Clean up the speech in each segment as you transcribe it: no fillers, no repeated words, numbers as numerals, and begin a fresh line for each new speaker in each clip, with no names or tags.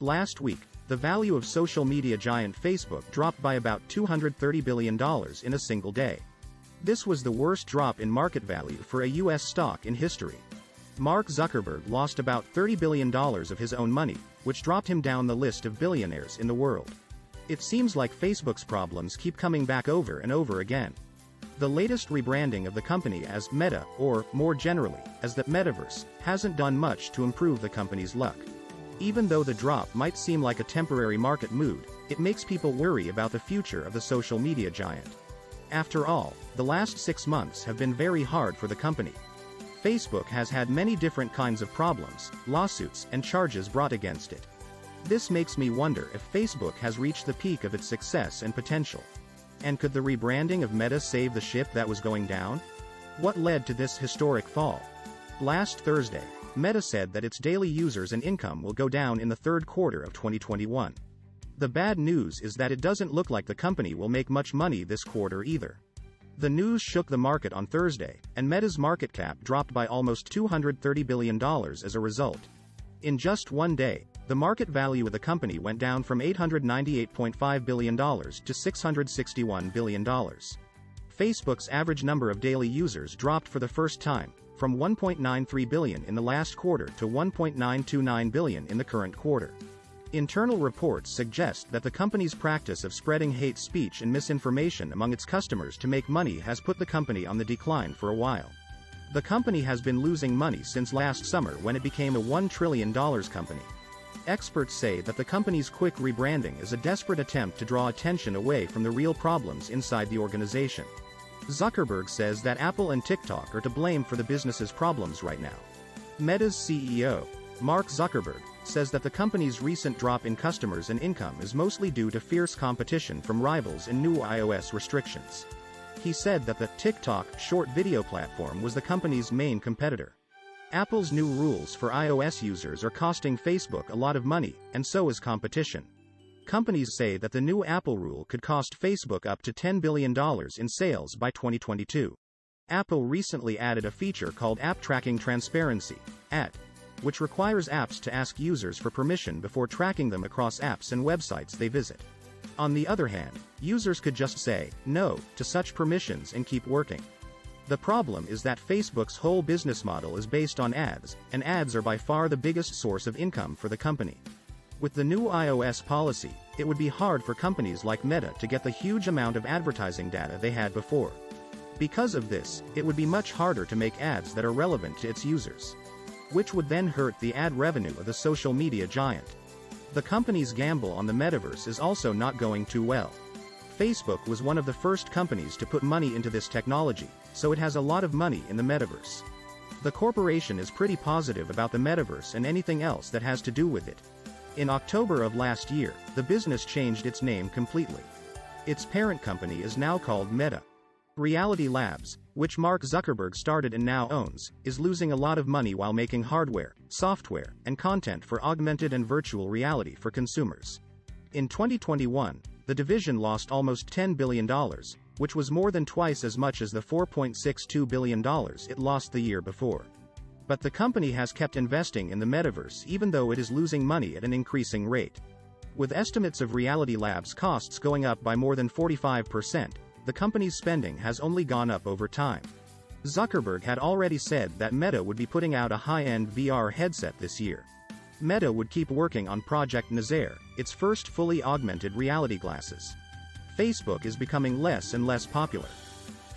Last week, the value of social media giant Facebook dropped by about $230 billion in a single day. This was the worst drop in market value for a U.S. stock in history. Mark Zuckerberg lost about $30 billion of his own money, which dropped him down the list of billionaires in the world. It seems like Facebook's problems keep coming back over and over again. The latest rebranding of the company as Meta, or, more generally, as the Metaverse, hasn't done much to improve the company's luck. Even though the drop might seem like a temporary market mood, it makes people worry about the future of the social media giant. After all, the last 6 months have been very hard for the company. Facebook has had many different kinds of problems, lawsuits, and charges brought against it. This makes me wonder if Facebook has reached the peak of its success and potential. And could the rebranding of Meta save the ship that was going down? What led to this historic fall? Last Thursday, Meta said that its daily users and income will go down in the third quarter of 2021. The bad news is that it doesn't look like the company will make much money this quarter either. The news shook the market on Thursday, and Meta's market cap dropped by almost $230 billion as a result. In just one day, the market value of the company went down from $898.5 billion to $661 billion. Facebook's average number of daily users dropped for the first time, from 1.93 billion in the last quarter to 1.929 billion in the current quarter. Internal reports suggest that the company's practice of spreading hate speech and misinformation among its customers to make money has put the company on the decline for a while. The company has been losing money since last summer when it became a $1 trillion company. Experts say that the company's quick rebranding is a desperate attempt to draw attention away from the real problems inside the organization. Zuckerberg says that Apple and TikTok are to blame for the business's problems right now. Meta's CEO, Mark Zuckerberg, says that the company's recent drop in customers and income is mostly due to fierce competition from rivals and new iOS restrictions. He said that the TikTok short video platform was the company's main competitor. Apple's new rules for iOS users are costing Facebook a lot of money, and so is competition. Companies say that the new Apple rule could cost Facebook up to $10 billion in sales by 2022. Apple recently added a feature called App Tracking Transparency, AT, which requires apps to ask users for permission before tracking them across apps and websites they visit. On the other hand, users could just say no to such permissions and keep working. The problem is that Facebook's whole business model is based on ads, and ads are by far the biggest source of income for the company. With the new iOS policy, it would be hard for companies like Meta to get the huge amount of advertising data they had before. Because of this, it would be much harder to make ads that are relevant to its users, which would then hurt the ad revenue of the social media giant. The company's gamble on the metaverse is also not going too well. Facebook was one of the first companies to put money into this technology, so it has a lot of money in the metaverse. The corporation is pretty positive about the metaverse and anything else that has to do with it. In October of last year, the business changed its name completely. Its parent company is now called Meta. Reality Labs, which Mark Zuckerberg started and now owns, is losing a lot of money while making hardware, software, and content for augmented and virtual reality for consumers. In 2021, the division lost almost $10 billion, which was more than twice as much as the $4.62 billion it lost the year before. But the company has kept investing in the metaverse even though it is losing money at an increasing rate. With estimates of Reality Labs' costs going up by more than 45%, the company's spending has only gone up over time. Zuckerberg had already said that Meta would be putting out a high-end VR headset this year. Meta would keep working on Project Nazaire, its first fully augmented reality glasses. Facebook is becoming less and less popular.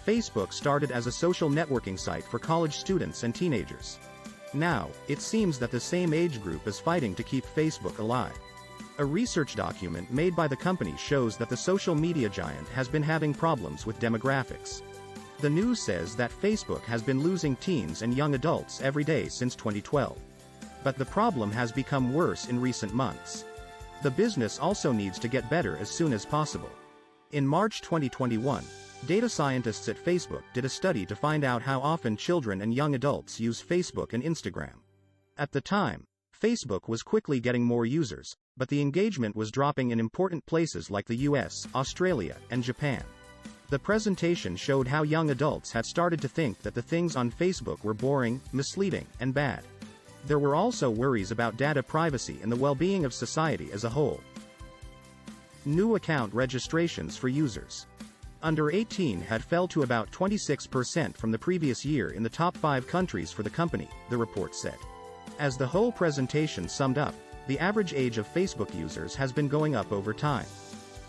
Facebook started as a social networking site for college students and teenagers. Now, it seems that the same age group is fighting to keep Facebook alive. A research document made by the company shows that the social media giant has been having problems with demographics. The news says that Facebook has been losing teens and young adults every day since 2012. But the problem has become worse in recent months. The business also needs to get better as soon as possible. In March 2021, data scientists at Facebook did a study to find out how often children and young adults use Facebook and Instagram. At the time, Facebook was quickly getting more users, but the engagement was dropping in important places like the US, Australia, and Japan. The presentation showed how young adults had started to think that the things on Facebook were boring, misleading, and bad. There were also worries about data privacy and the well-being of society as a whole. New account registrations for users. Under 18 had fell to about 26% from the previous year in the top 5 countries for the company, the report said. As the whole presentation summed up, the average age of Facebook users has been going up over time.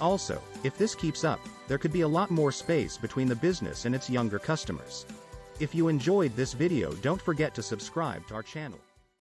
Also, if this keeps up, there could be a lot more space between the business and its younger customers. If you enjoyed this video, don't forget to subscribe to our channel.